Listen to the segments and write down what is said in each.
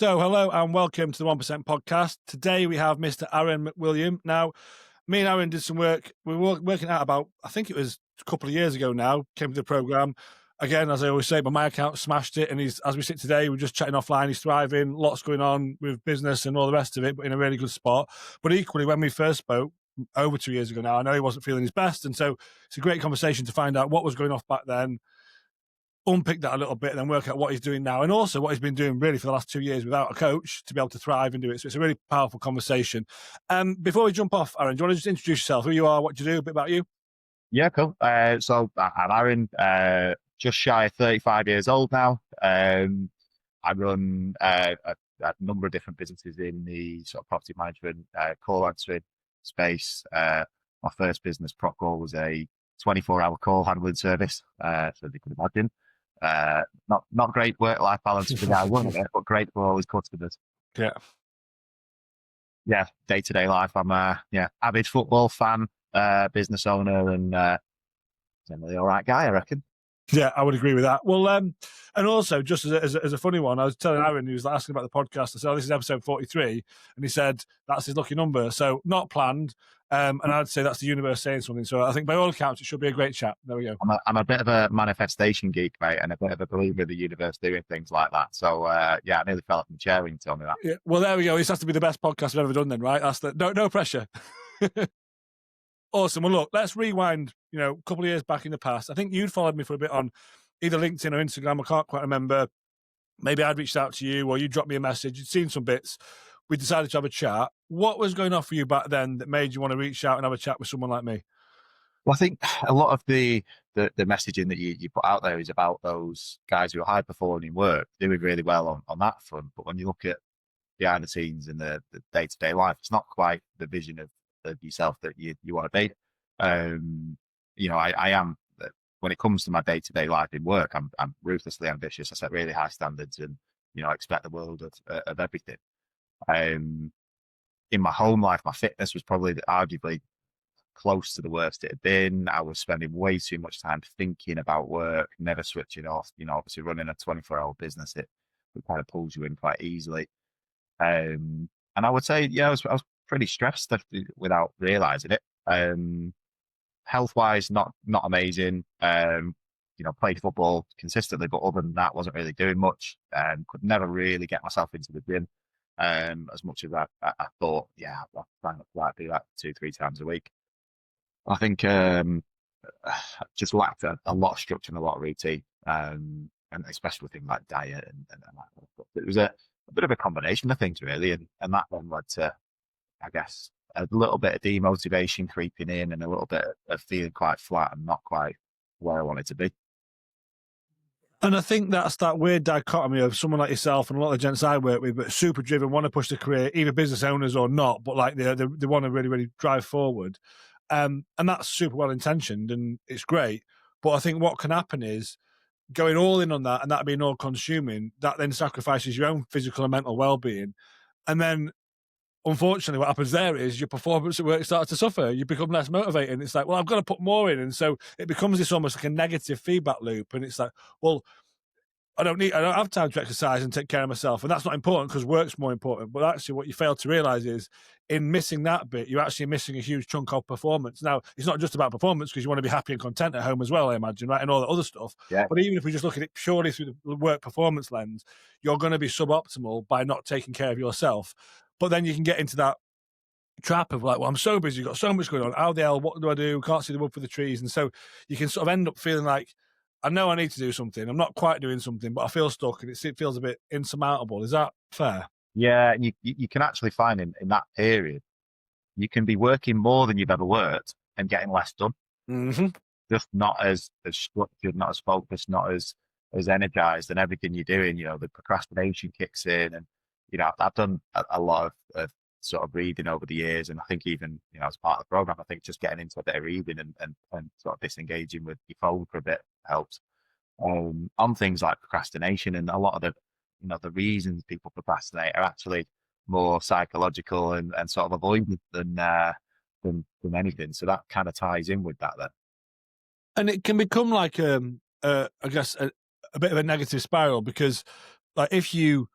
So, hello and welcome to the 1% podcast. Today we have Mr. Aaron McWilliam. Now, me and Aaron did some work. We were working out about, I think it was a couple of years ago now, came to the program. Again, as I always say, but my account smashed it. And as we sit today, we're just chatting offline. He's thriving, lots going on with business and all the rest of it, but in a really good spot. But equally, when we first spoke over 2 years ago now, I know he wasn't feeling his best. And so it's a great conversation to find out what was going off back then, unpick that a little bit and then work out what he's doing now and also what he's been doing really for the last 2 years without a coach to be able to thrive and do it. So it's a really powerful conversation. Before we jump off, Aaron, do you want to just introduce yourself, who you are, what you do, a bit about you? Yeah, cool. So I'm Aaron, just shy of 35 years old now. I run a number of different businesses in the sort of property management, call answering space. My first business, Procall, was a 24-hour call handling service, so you can imagine. Not great work-life balance for the guy running it, but great for all his customers. Yeah, day-to-day life, I'm avid football fan, business owner, and generally all right guy, I reckon. Yeah, I would agree with that. Well, and also, just as a funny one, I was telling Aaron, he was asking about the podcast, I said, this is episode 43, and he said, that's his lucky number. So not planned, and I'd say that's the universe saying something. So I think by all accounts, it should be a great chat. There we go. I'm a bit of a manifestation geek, mate, and a bit of a believer in the universe doing things like that. So, I nearly fell off my chair when you told me that. Yeah, well, there we go. This has to be the best podcast I've ever done then, right? That's no pressure. Awesome. Well, look, let's rewind, a couple of years back in the past. I think you'd followed me for a bit on either LinkedIn or Instagram. I can't quite remember. Maybe I'd reached out to you or you dropped me a message. You'd seen some bits. We decided to have a chat. What was going on for you back then that made you want to reach out and have a chat with someone like me? Well, I think a lot of the messaging that you put out there is about those guys who are high performing in work, doing really well on that front. But when you look at behind the scenes and the day-to-day life, it's not quite the vision of yourself that you want to be. I am, when it comes to my day-to-day life in work, I'm ruthlessly ambitious. I set really high standards and, I expect the world of everything. In my home life, my fitness was probably arguably close to the worst it had been. I was spending way too much time thinking about work, never switching off. Obviously running a 24-hour business, it kind of pulls you in quite easily. And I would say, I was pretty stressed without realizing it. Health-wise, not amazing. Played football consistently, but other than that, wasn't really doing much. Could never really get myself into the gym as much as I thought. Yeah, I'll try not to do that 2-3 times a week. I think just lacked a lot of structure and a lot of routine, and especially with things like diet and that kind of stuff. It was a bit of a combination of things, really, and that then led to, I guess, a little bit of demotivation creeping in and a little bit of feeling quite flat and not quite where I wanted to be. And I think that's that weird dichotomy of someone like yourself and a lot of the gents I work with, but super driven, want to push the career, either business owners or not, but like they want to really, really drive forward. And that's super well intentioned and it's great. But I think what can happen is going all in on that and that being all consuming, that then sacrifices your own physical and mental well-being. And then unfortunately what happens there is your performance at work starts to suffer. You become less motivated. And it's like, well, I've got to put more in. And so it becomes this almost like a negative feedback loop. And it's like, well, I don't have time to exercise and take care of myself. And that's not important because work's more important. But actually what you fail to realize is in missing that bit, you're actually missing a huge chunk of performance. Now, it's not just about performance because you want to be happy and content at home as well, I imagine, right? And all that other stuff. Yeah. But even if we just look at it purely through the work performance lens, you're going to be suboptimal by not taking care of yourself. But then you can get into that trap of like, well, I'm so busy, got so much going on. How the hell, what do I do? Can't see the wood for the trees. And so you can sort of end up feeling like, I know I need to do something. I'm not quite doing something, but I feel stuck and it feels a bit insurmountable. Is that fair? Yeah, and you can actually find in that period, you can be working more than you've ever worked and getting less done. Mm-hmm. Just not as structured, not as focused, not as energized, and everything you're doing, the procrastination kicks in. And, I've done a lot of sort of reading over the years. And I think even, as part of the program, I think just getting into a bit of reading and sort of disengaging with your phone for a bit helps on things like procrastination. And a lot of the reasons people procrastinate are actually more psychological and sort of avoidant than anything. So that kind of ties in with that then. And it can become like, I guess, a bit of a negative spiral because like if you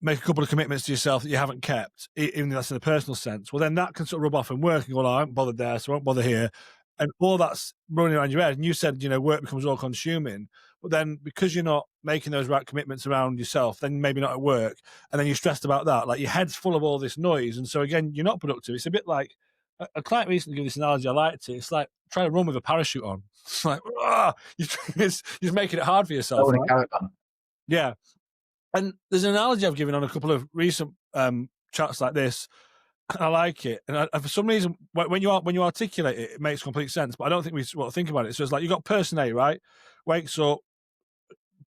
make a couple of commitments to yourself that you haven't kept, even if that's in a personal sense, well, then that can sort of rub off in work and go, well, I haven't bothered there, so I won't bother here. And all that's running around your head. And you said, work becomes all consuming. But then because you're not making those right commitments around yourself, then maybe not at work, and then you're stressed about that. Like your head's full of all this noise. And so again, you're not productive. It's a bit like a client recently gave this analogy. I liked it. It's like trying to run with a parachute on. It's like, you're just making it hard for yourself. Right? Yeah. And there's an analogy I've given on a couple of recent chats like this. I like it, and for some reason, when you articulate it, it makes complete sense. But I don't think we think about it. So it's like you got person A, right? Wakes up,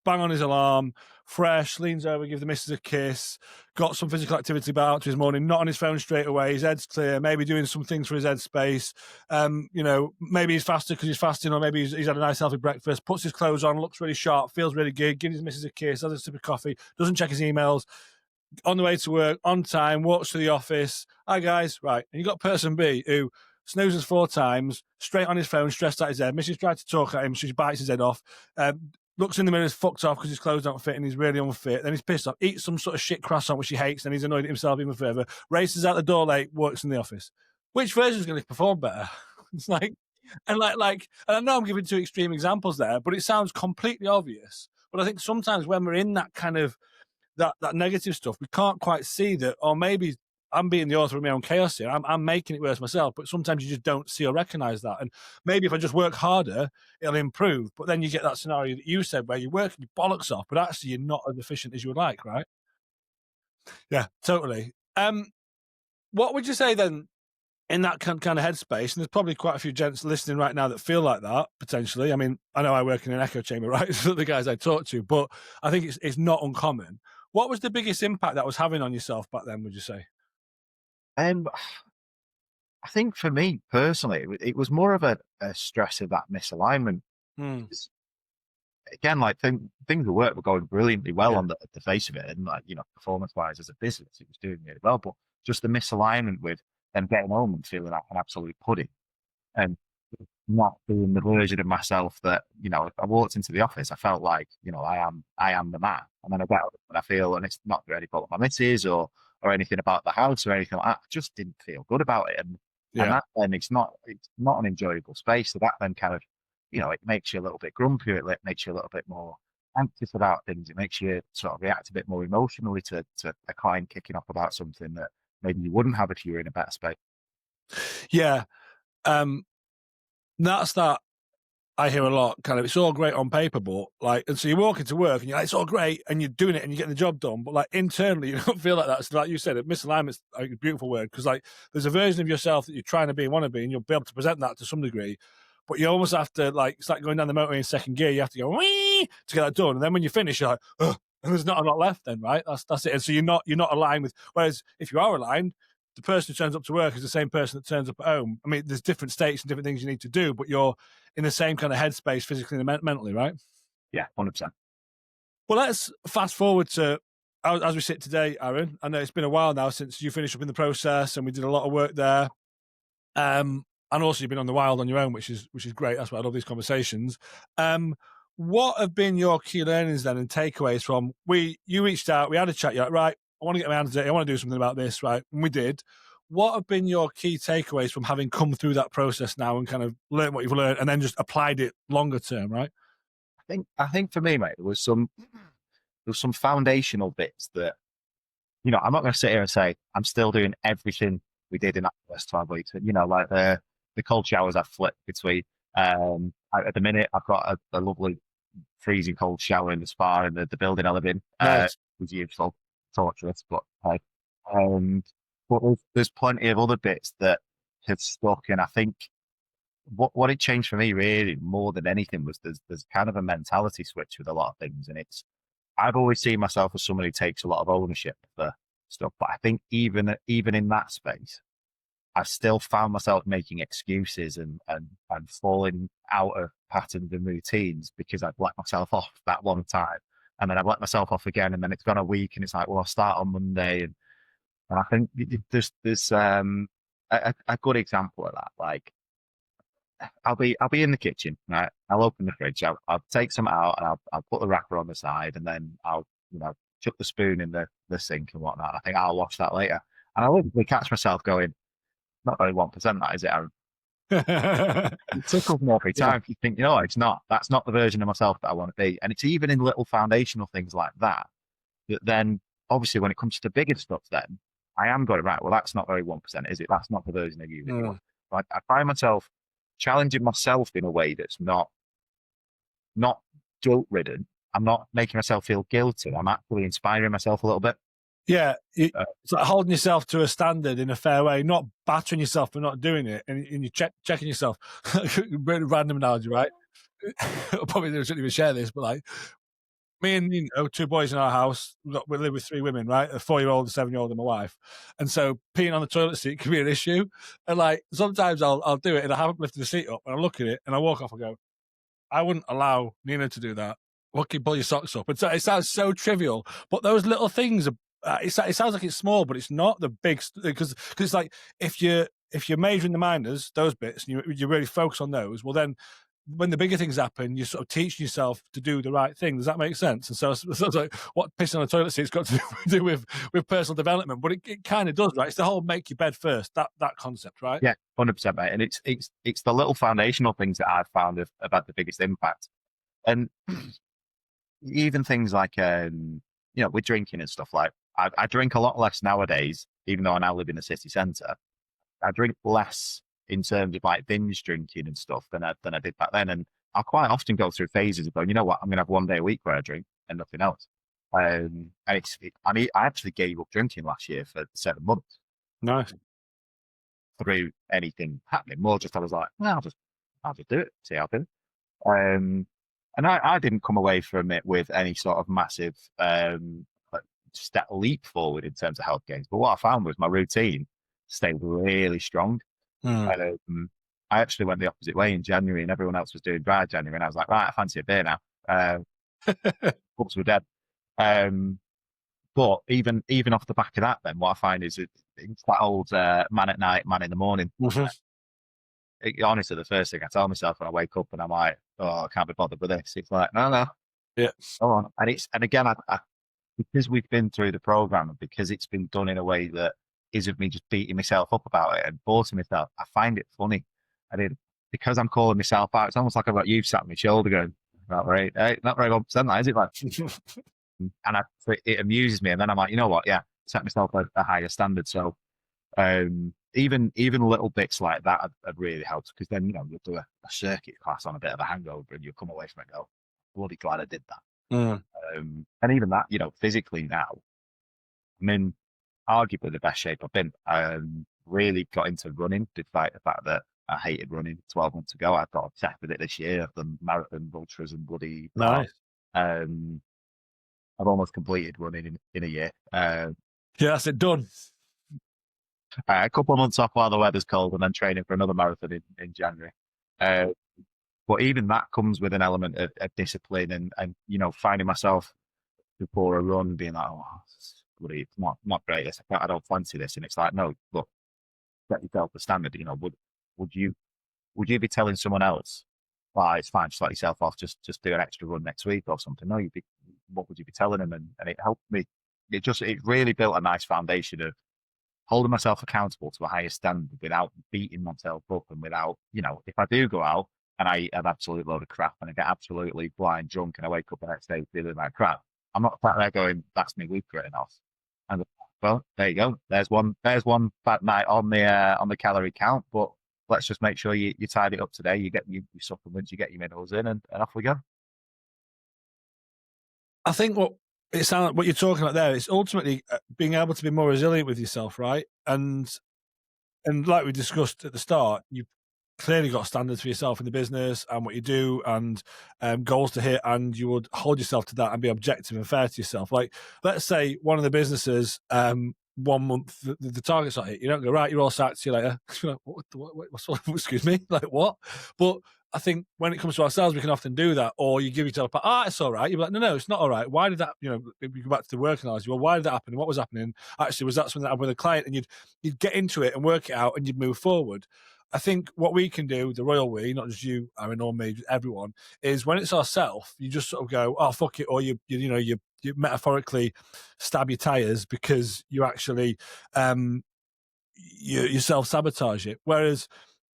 bang on his alarm, fresh, leans over, give the missus a kiss, got some physical activity about to his morning, not on his phone straight away, his head's clear, maybe doing some things for his head space. Maybe he's faster because he's fasting, or maybe he's had a nice healthy breakfast, puts his clothes on, looks really sharp, feels really good, gives his missus a kiss, has a sip of coffee, doesn't check his emails, on the way to work, on time, walks to the office. Hi, guys. Right. And you got person B who snoozes 4 times, straight on his phone, stressed out his head. Mrs. tried to talk at him, so she bites his head off. Looks in the mirror, is fucked off because his clothes don't fit and he's really unfit. Then he's pissed off, eats some sort of shit croissant which he hates, and he's annoyed at himself even further. Races out the door late, works in the office. Which version is going to perform better? It's like, and and I know I'm giving 2 extreme examples there, but it sounds completely obvious. But I think sometimes when we're in that kind of that negative stuff, we can't quite see that, or maybe I'm being the author of my own chaos here. I'm making it worse myself, but sometimes you just don't see or recognize that. And maybe if I just work harder, it'll improve. But then you get that scenario that you said where you're working your bollocks off, but actually you're not as efficient as you would like, right? Yeah, totally. What would you say then in that kind of headspace? And there's probably quite a few gents listening right now that feel like that potentially. I mean, I know I work in an echo chamber, right? So the guys I talk to, but I think it's not uncommon. What was the biggest impact that was having on yourself back then, would you say? I think for me personally, it was more of a stress of that misalignment. Mm. Again, like things at work were going brilliantly well Yeah. on the face of it, and performance wise as a business, it was doing really well. But just the misalignment with them getting home and feeling like an absolute pudding, and not being the version of myself that if I walked into the office, I felt like I am the man, and then I get out and I feel, and it's not really fault of my missus or anything about the house or anything like that. I just didn't feel good about it, and that then it's not an enjoyable space. So that then kind of it makes you a little bit grumpier. It makes you a little bit more anxious about things. It makes you sort of react a bit more emotionally to a client kicking off about something that maybe you wouldn't have if you were in a better space. Yeah. That's that I hear a lot. Kind of, it's all great on paper, but and so you walk into work and you're like, it's all great, and you're doing it and you're getting the job done, but internally you don't feel like that. So like you said, misalignment's a beautiful word, because there's a version of yourself that you're trying to be and want to be, and you'll be able to present that to some degree. But you almost have to it's like going down the motorway in second gear. You have to go wee to get that done, and then when you finish, you're like, ugh, and there's not a lot left. Then right, that's it. And so you're not aligned with. Whereas if you are aligned, the person who turns up to work is the same person that turns up at home. I mean, there's different states and different things you need to do, but you're in the same kind of headspace physically and mentally, right? Yeah, 100%. Well, let's fast forward to as we sit today, Aaron. I know it's been a while now since you finished up in the process, and we did a lot of work there. And also you've been on the wild on your own, which is great. That's why I love these conversations. What have been your key learnings then and takeaways from you reached out, we had a chat, you're like, right, I want to get my hands dirty, I want to do something about this, right? And we did. What have been your key takeaways from having come through that process now and kind of learned what you've learned and then just applied it longer term, right? I think for me, mate, there was some foundational bits that I'm not going to sit here and say I'm still doing everything we did in that first 12 weeks. And, like the cold showers I flipped between. At the minute, I've got a lovely freezing cold shower in the spa in the building I live in. Nice. It was useful, torturous, but there's plenty of other bits that have stuck. And I think what it changed for me really more than anything was there's kind of a mentality switch with a lot of things. And I've always seen myself as someone who takes a lot of ownership for stuff, but I think even in that space, I've still found myself making excuses and falling out of patterns and routines because I've let myself off that one time, and then I've let myself off again, and then it's gone a week, and it's like, well, I'll start on Monday, and I think there's a good example of that. Like I'll be in the kitchen, right? I'll open the fridge, I'll take some out, and I'll put the wrapper on the side, and then I'll chuck the spoon in the sink and whatnot. I think I'll wash that later. And I literally catch myself going, not very 1%, that is it, Aaron? It tickles me every Yeah. time. You think, you know, it's not. That's not the version of myself that I want to be. And it's even in little foundational things like that. That then, obviously, when it comes to the bigger stuff, then I am going right. Well, that's not very 1%, is it? That's not the version of you that you want. I find myself challenging myself in a way that's not guilt ridden. I'm not making myself feel guilty. I'm actually inspiring myself a little bit. Yeah, it's like holding yourself to a standard in a fair way, not battering yourself for not doing it, and you checking yourself. Really random analogy, right? Probably shouldn't even share this, but like me and 2 boys in our house, we live with 3 women, right? A 4-year-old, a 7-year-old, and my wife. And so peeing on the toilet seat can be an issue. And like sometimes I'll do it, and I haven't lifted the seat up, and I look at it, and I walk off and go, I wouldn't allow Nina to do that. What can you pull your socks up? And so it sounds so trivial, but those little things are. It sounds like it's small, but it's not the big because it's like if you're majoring the minors, those bits, and you really focus on those, well then when the bigger things happen, you're sort of teaching yourself to do the right thing. Does that make sense? And so it's like what pissing on a toilet seat's got to do with personal development, but it kind of does, right? It's the whole make your bed first, that concept, right? Yeah, 100%, mate. And it's the little foundational things that I've found have had the biggest impact. And even things like with drinking and stuff, like I drink a lot less nowadays, even though I now live in the city centre. I drink less in terms of like binge drinking and stuff than I did back then. And I'll quite often go through phases of going, you know what, I'm going to have one day a week where I drink and nothing else. And I actually gave up drinking last year for 7 months. Nice. Through anything happening, more just I was like, no, I'll just do it, see how I feel. And I didn't come away from it with any sort of massive step leap forward in terms of health gains. But what I found was my routine stayed really strong. I actually went the opposite way in January, and everyone else was doing dry January, and I was like, right, I fancy a beer now. Pubs were dead. But even off the back of that, then what I find is it's that old man at night, man in the morning. Honestly, the first thing I tell myself when I wake up and I'm like, oh, I can't be bothered with this. It's like, no, yeah, go on. And again, I because we've been through the program and because it's been done in a way that isn't me just beating myself up about it and forcing myself, I find it funny. Because I'm calling myself out. It's almost like I've got you sat on my shoulder going, not very 1%, that is it, like. And it amuses me. And then I'm like, you know what? Yeah, set myself a higher standard. So even little bits like that have really helped, because then you'll do a circuit class on a bit of a hangover and you'll come away from it and go, bloody glad I did that. And even that, physically now, I'm in arguably the best shape I've been. Really got into running despite the fact that I hated running 12 months ago. I've got obsessed with it this year. I've done marathon, ultras, and bloody nice. I've almost completed running in a year. Yeah, that's it, done. A couple of months off while the weather's cold, and then training for another marathon in January. But even that comes with an element of discipline and finding myself before a run being like, oh, bloody, it's not great. I don't fancy this. And it's like, no, look, set yourself the standard. Would you be telling someone else, well, it's fine, just let yourself off, just do an extra run next week or something? No, what would you be telling them? And it helped me. It really built a nice foundation of holding myself accountable to a higher standard without beating myself up, and without, if I do go out and I eat an absolute load of crap and I get absolutely blind drunk and I wake up the next day feeling like crap, I'm not sat there going, that's me week written off. And well, there you go. There's one bad night on the calorie count, but let's just make sure you tied it up today. You get your supplements, you get your minerals in, and off we go. I think what you're talking about there is ultimately being able to be more resilient with yourself, right? And like we discussed at the start, you've clearly got standards for yourself in the business and what you do, and goals to hit, and you would hold yourself to that and be objective and fair to yourself. Like, let's say one of the businesses, 1 month the target's not hit, you don't go, right, you're all sacked, see you later. What's excuse me, like what? But I think when it comes to ourselves, we can often do that, or you give yourself it's all right. You're like, no, it's not all right. Why did that? If you go back to the work analogy, well, why did that happen? What was happening? Actually, was that something that happened with a client? And you'd get into it and work it out, and you'd move forward. I think what we can do, the royal we, not just you, Aaron, or me, just everyone, is when it's ourself, you just sort of go, oh fuck it, or you metaphorically stab your tires because you actually you self sabotage it. Whereas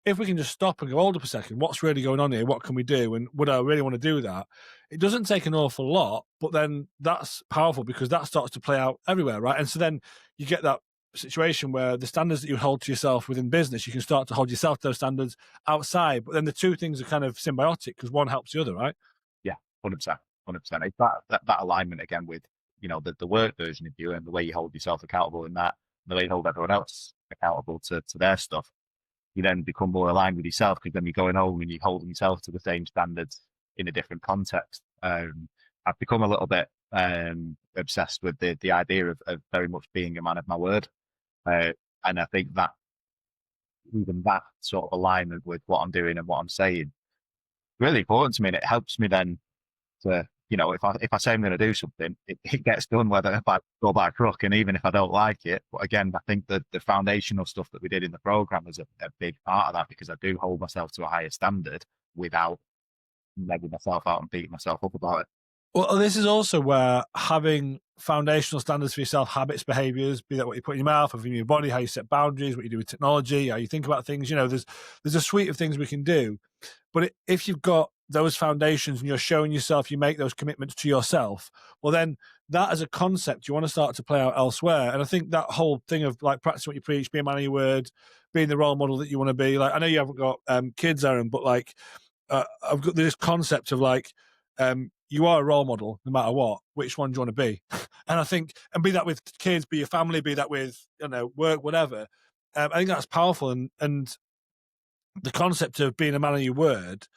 if we can just stop and go, hold up a second, what's really going on here? What can we do? And would I really want to do that? It doesn't take an awful lot, but then that's powerful because that starts to play out everywhere, right? And so then you get that situation where the standards that you hold to yourself within business, you can start to hold yourself to those standards outside. But then the two things are kind of symbiotic because one helps the other, right? Yeah, 100%, 100%. It's that alignment again with, the work version of you and the way you hold yourself accountable in that, and the way you hold everyone else accountable to their stuff. You then become more aligned with yourself because then you're going home and you're holding yourself to the same standards in a different context. I've become a little bit obsessed with the idea of very much being a man of my word. And I think that even that sort of alignment with what I'm doing and what I'm saying really important to me. And it helps me then to, if I say I'm going to do something, it gets done, whether if I go by crook, and even if I don't like it. But again, I think that the foundational stuff that we did in the program was a big part of that, because I do hold myself to a higher standard without legging myself out and beating myself up about it. Well, this is also where having foundational standards for yourself, habits, behaviors, be that what you put in your mouth, or in your body, how you set boundaries, what you do with technology, how you think about things. There's a suite of things we can do. But if you've got those foundations and you're showing yourself, you make those commitments to yourself, well, then that as a concept, you want to start to play out elsewhere. And I think that whole thing of like practicing what you preach, being a man of your word, being the role model that you want to be. Like, I know you haven't got kids, Aaron, but like I've got this concept of like, you are a role model no matter what. Which one do you want to be? And I think, and be that with kids, be your family, be that with work, whatever. I think that's powerful, and the concept of being a man of your word,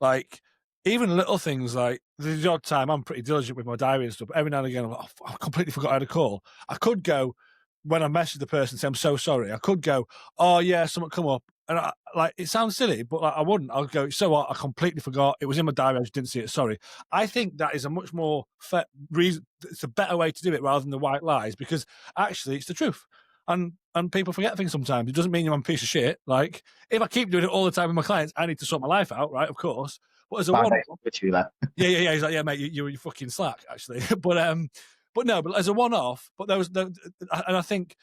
like even little things like the odd time I'm pretty diligent with my diary and stuff. But every now and again, I'm like, oh, I completely forgot I had a call. I could go when I message the person, say I'm so sorry. I could go, oh yeah, something come up, and like it sounds silly, but like, I wouldn't. I'll go, so what? I completely forgot. It was in my diary. I just didn't see it. Sorry. I think that is a much more fair reason. It's a better way to do it rather than the white lies, because actually it's the truth. And people forget things sometimes. It doesn't mean you're a piece of shit. Like if I keep doing it all the time with my clients, I need to sort my life out, right? Of course. But as a one, yeah. He's like, yeah, mate, you're fucking slack, actually. But no, but as a one-off. But there was and I think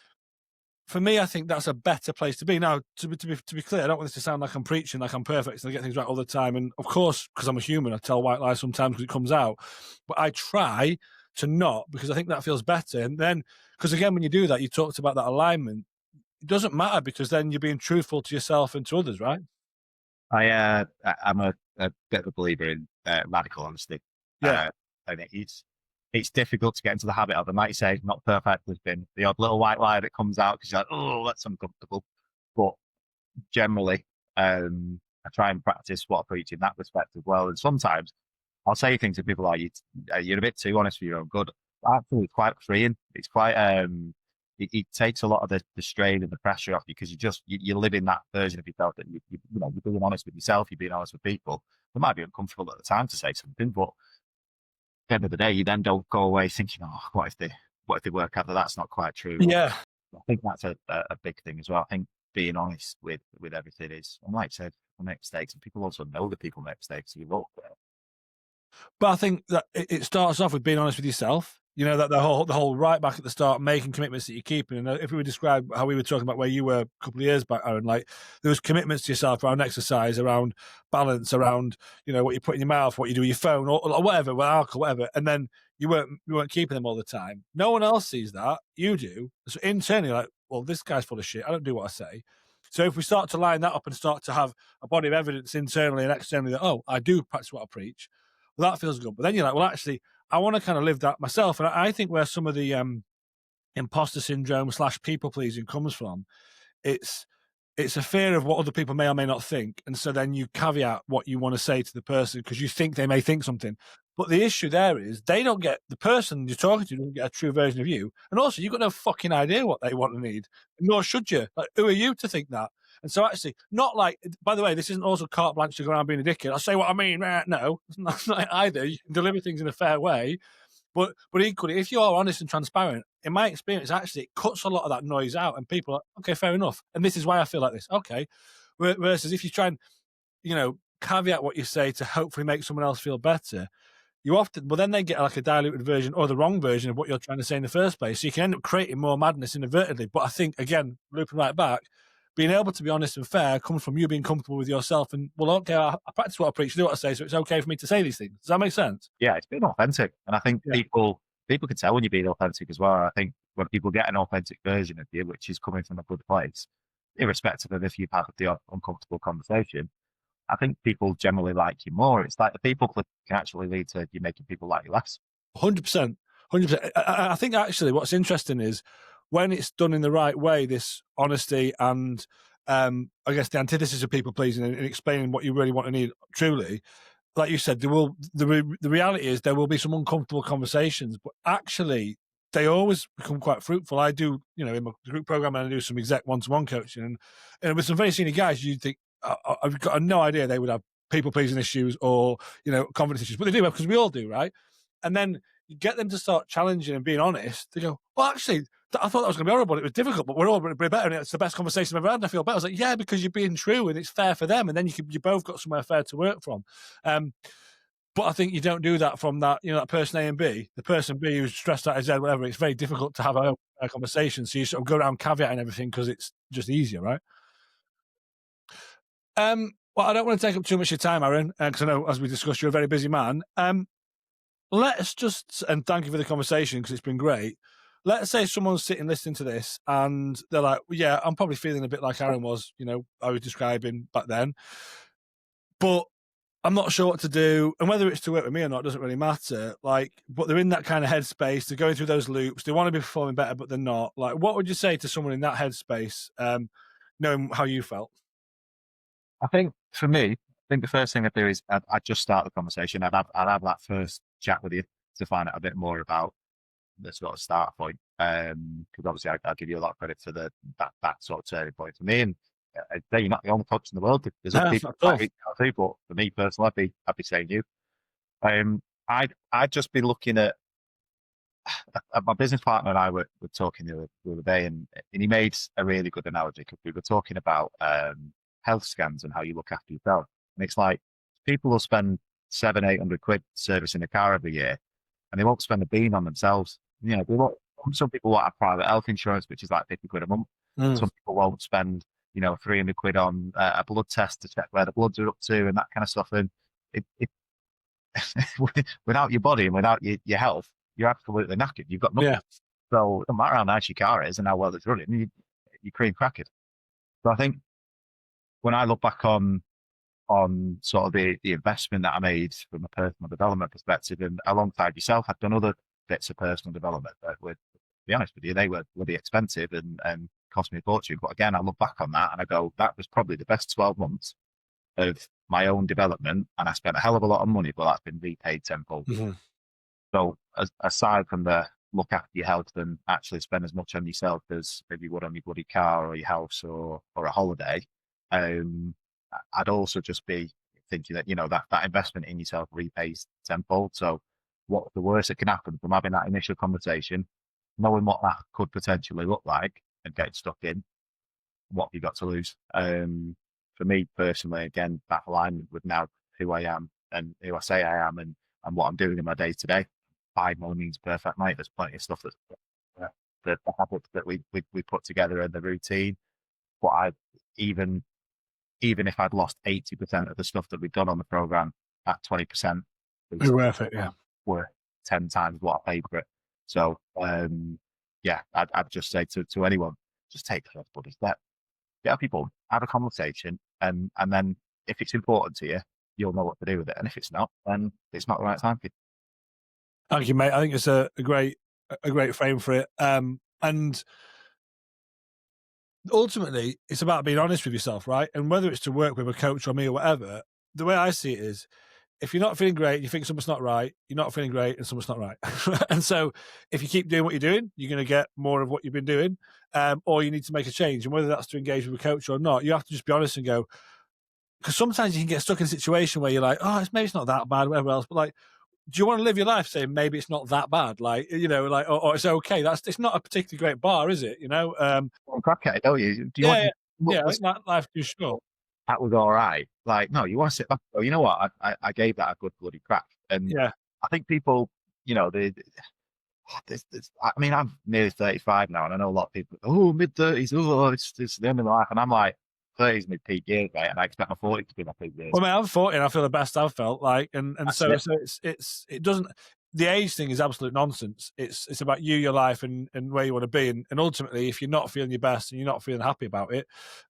for me, I think that's a better place to be. Now, to be clear, I don't want this to sound like I'm preaching, like I'm perfect and I get things right all the time. And of course, because I'm a human, I tell white lies sometimes because it comes out. But I try to not, because I think that feels better. And then, because again, when you do that, you talked about that alignment. It doesn't matter because then you're being truthful to yourself and to others, right? I'm a bit of a believer in radical honesty. Yeah. And it's difficult to get into the habit of. I might say not perfect. There's been the odd little white lie that comes out because you're like, oh, that's uncomfortable. But generally, I try and practice what I preach in that respect as well. And sometimes I'll say things to people like, you're a bit too honest for your own good. Actually, it's quite freeing. It's quite it takes a lot of the strain and the pressure off you, because you live in that version of yourself that you're being honest with yourself, you're being honest with people. It might be uncomfortable at the time to say something, but at the end of the day, you then don't go away thinking, oh, what if they work out that that's not quite true? Yeah. I think that's a big thing as well. I think being honest with everything is, and like I said, people make mistakes, and people also know that people make mistakes. So you look there. But I think that it starts off with being honest with yourself. That the whole right back at the start, making commitments that you're keeping. And if we would describe how we were talking about where you were a couple of years back, Aaron, like there was commitments to yourself around exercise, around balance, around what you put in your mouth, what you do with your phone, or whatever, with alcohol, whatever. And then you weren't keeping them all the time. No one else sees that. You do. So internally, like, well, this guy's full of shit. I don't do what I say. So if we start to line that up and start to have a body of evidence internally and externally that, oh, I do practice what I preach, well, that feels good. But then you're like, well, actually, I want to kind of live that myself. And I think where some of the imposter syndrome / people pleasing comes from, it's a fear of what other people may or may not think. And so then you caveat what you want to say to the person because you think they may think something. But the issue there is the person you're talking to doesn't get a true version of you. And also, you've got no fucking idea what they want and need. Nor should you. Like, who are you to think that? And so actually, not like, by the way, this isn't also carte blanche to go around being a dickhead. I'll say what I mean. No, it's not either. You can deliver things in a fair way. But equally, if you are honest and transparent, in my experience, actually, it cuts a lot of that noise out and people are, okay, fair enough. And this is why I feel like this. Okay. Versus if you try and, caveat what you say to hopefully make someone else feel better, you often well, then they get like a diluted version or the wrong version of what you're trying to say in the first place. So you can end up creating more madness inadvertently. But I think, again, looping right back, being able to be honest and fair comes from you being comfortable with yourself and, well, okay, I practice what I preach, do what I say, so it's okay for me to say these things. Does that make sense? Yeah, it's being authentic, and I think Yeah. people can tell when you're being authentic as well. I think when people get an authentic version of you, which is coming from a good place, irrespective of if you've had the uncomfortable conversation, I think people generally like you more. It's like the people clip can actually lead to you making people like you less. 100%. 100%. I think actually what's interesting is when it's done in the right way, this honesty and I guess the antithesis of people pleasing and explaining what you really want to need truly, like you said, the reality is there will be some uncomfortable conversations, but actually they always become quite fruitful. I do, in my group program, and I do some exec one-to-one coaching, and with some very senior guys, you'd think I've got no idea they would have people pleasing issues or confidence issues, but they do because we all do, right? And then you get them to start challenging and being honest. They go, well, actually, I thought that was going to be horrible. It was difficult, but we're all going to be better, and it's the best conversation I've ever had. And I feel better. I was like, yeah, because you're being true, and it's fair for them, and then you both got somewhere fair to work from. But I think you don't do that from that person A and B. The person B who's stressed out his head, whatever. It's very difficult to have a conversation. So you sort of go around caveating everything because it's just easier, right? Well, I don't want to take up too much of your time, Aaron, because I know, as we discussed, you're a very busy man. Let's just, and thank you for the conversation because it's been great. Let's say someone's sitting listening to this and they're like, well, yeah, I'm probably feeling a bit like Aaron was, I was describing back then, but I'm not sure what to do. And whether it's to work with me or not doesn't really matter. But they're in that kind of headspace. They're going through those loops. They want to be performing better, but they're not. Like, what would you say to someone in that headspace, knowing how you felt? I think for me, I think the first thing I'd do is I'd just start the conversation. I'd have that first chat with you to find out a bit more about the sort of start point. Because obviously I'll give you a lot of credit for that sort of turning point for me. And you're not the only coach in the world. There's other people that I reach out to, but for me personally, I'd be saying you. I'd just be looking at my business partner and I were talking the other day, and he made a really good analogy because we were talking about health scans and how you look after yourself. And it's like people will spend 700-800 quid servicing a car every year, and they won't spend a bean on themselves. Some people want a private health insurance, which is like 50 quid a month. Some people won't spend 300 quid on a blood test to check where the bloods are up to and that kind of stuff. And it without your body and without your health, you're absolutely knackered. You've got nothing. Yeah. So it doesn't matter how nice your car is and how well it's running, you're cream crackered. So I think when I look back on sort of the investment that I made from a personal development perspective, and alongside yourself, I've done other bits of personal development that were, to be honest with you, they were really expensive and cost me a fortune. But again, I look back on that and I go, that was probably the best 12 months of my own development, and I spent a hell of a lot of money, but that's been repaid tenfold. Mm-hmm. So aside from the look after your health and actually spend as much on yourself as maybe you would on your bloody car or your house or a holiday, I'd also just be thinking that that investment in yourself repays tenfold. So what's the worst that can happen from having that initial conversation, knowing what that could potentially look like and getting stuck in? What have you got to lose? For me personally, again, that alignment with now who I am and who I say I am and what I'm doing in my day to day, by no means perfect, mate. There's plenty of stuff that's the habits that we put together and the routine. But even if I'd lost 80% of the stuff that we've done on the program, at 20%, It's worth it, yeah. Worth 10 times what I paid for it. So yeah, I'd just say to anyone, just take the buddies. Get up people, have a conversation, and then if it's important to you, you'll know what to do with it. And if it's not, then it's not the right time for you. Thank you, mate. I think it's a great frame for it. And ultimately, it's about being honest with yourself, right? And whether it's to work with a coach or me or whatever, the way I see it is, if you're not feeling great, you think something's not right, you're not feeling great and something's not right. And so if you keep doing what you're doing, you're going to get more of what you've been doing, or you need to make a change. And whether that's to engage with a coach or not, you have to just be honest and go, because sometimes you can get stuck in a situation where you're like, oh, maybe it's not that bad, whatever else. But like, do you want to live your life saying maybe it's not that bad? Like, or it's okay. It's not a particularly great bar, is it? Well, crack at it, don't you? Do you yeah, want I think that life is short. that was all right. Like, no, you want to sit back. Oh, you know what? I gave that a good bloody crack. And Yeah. I think people, I mean, I'm nearly 35 now, and I know a lot of people, oh, mid-30s, oh, it's the end of my life. And I'm like, 30s mid peak years, mate, and I expect my 40s to be my peak years. Well, mate, I'm 40 and I feel the best I've felt. Like, and That's so it. so it doesn't. The age thing is absolute nonsense. It's about you, your life, and where you want to be. And ultimately, if you're not feeling your best and you're not feeling happy about it,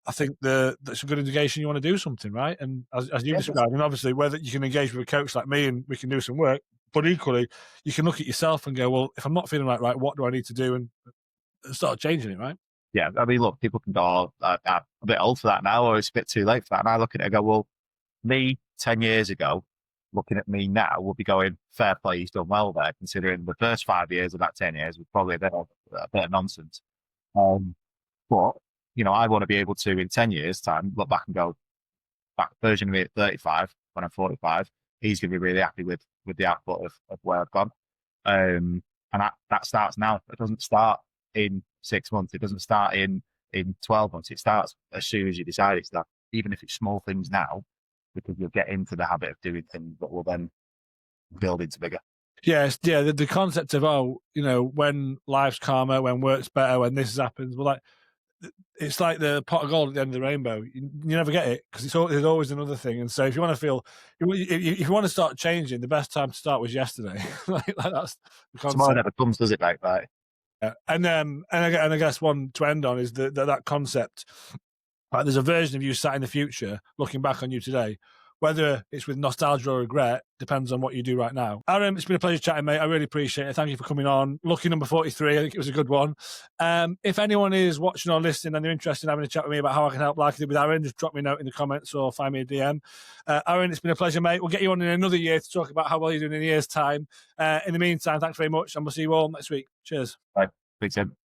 I think that's a good indication you want to do something, right? And as you Yeah, described, and obviously whether you can engage with a coach like me and we can do some work, but equally you can look at yourself and go, well, if I'm not feeling right, what do I need to do, and start changing it, right? yeah. I mean, look, people can go, oh, I'm a bit old for that now, or it's a bit too late for that. And I look at it and go, well, me 10 years ago, looking at me now, will be going, fair play, he's done well there, considering the first 5 years of that 10 years was probably a bit of nonsense. Um, but, I want to be able to, in 10 years' time, look back and go, that version of me at 35, when I'm 45, he's going to be really happy with the output of where I've gone. And that starts now. It doesn't start in 6 months. It doesn't start in 12 months. It starts as soon as you decide it's that, even if it's small things now, because you'll get into the habit of doing things that will then build into bigger. Yes, yeah. The concept of when life's calmer, when work's better, when this happens, well, like it's like the pot of gold at the end of the rainbow. You never get it because there's always another thing. And so if you want to if you want to start changing, the best time to start was yesterday. like that's the Tomorrow concept. never comes, does it? Right? Yeah. And I guess one to end on is that concept. Like there's a version of you sat in the future, looking back on you today. Whether it's with nostalgia or regret depends on what you do right now. Aaron, it's been a pleasure chatting, mate. I really appreciate it. Thank you for coming on. Lucky number 43. I think it was a good one. If anyone is watching or listening and they're interested in having a chat with me about how I can help, like I did with Aaron, just drop me a note in the comments or find me a DM. Aaron, it's been a pleasure, mate. We'll get you on in another year to talk about how well you're doing in a year's time. In the meantime, thanks very much, and we'll see you all next week. Cheers. Right. Thanks, Tim.